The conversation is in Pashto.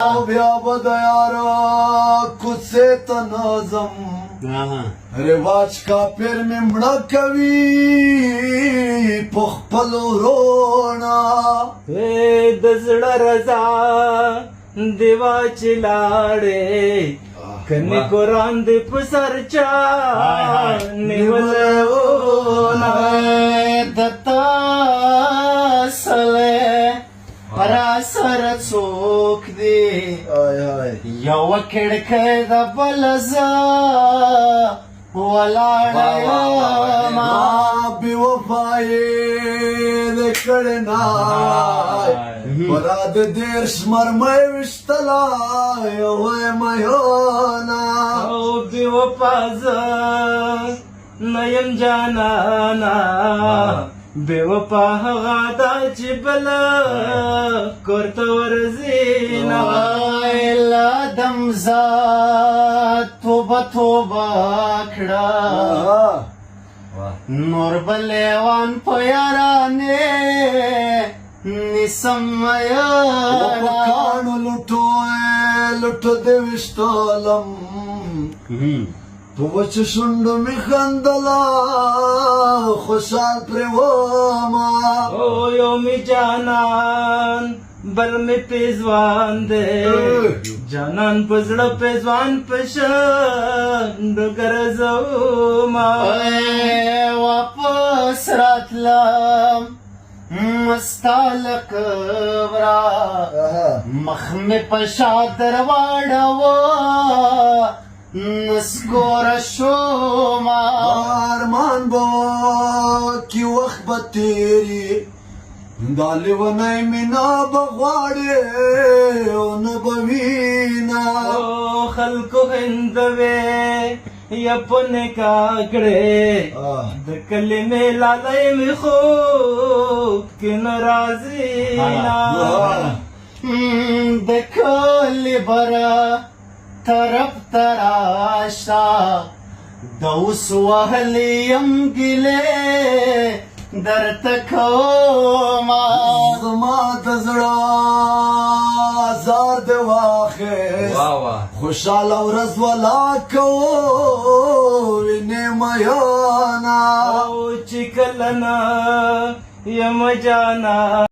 بیا بدیارا کسے تنظم رواج کا پیر میں مڑا کوي پخپلو رونا د زړه رضا دیوا چلاړې کني قرآن دې په سر چا نیولونه دتا سله را سر څوک دی یو کړکۍ د بلزا ولاړه ما بی وفایې د کړنا مراد دیر شمرمۍ وشتلا یو میونا او بی وفازه نیم جانانا بے وفا هغه دا چې بله کور ته ورځي لا دمزا توبه توبه کړه نور بلیوان په یارانې نیسم کانو لټو دې وشتولم په وچ شونډو مې خندله خوشحال پرې وما او یو می جانان بل می پیزوان دی جانان په زړه پیزوان په شونډو ګرځوما واپس راتلم مستالک ورا مخ مې په شا درواړوه نسکور شوما ارمان با کی وقت با تیری دالی و نای مینا بغواړي او نه بوینا او خلکو هندوي یا پونه کاکړې د کلمې لالای می خو کې ناراضي نا د کلی برا طرف تراشا دوس وهلیم گله در تکوما زما د زړه زار د واخې خوشاله ورځ ولا کو وینې میانا او چې کلنا یم جانا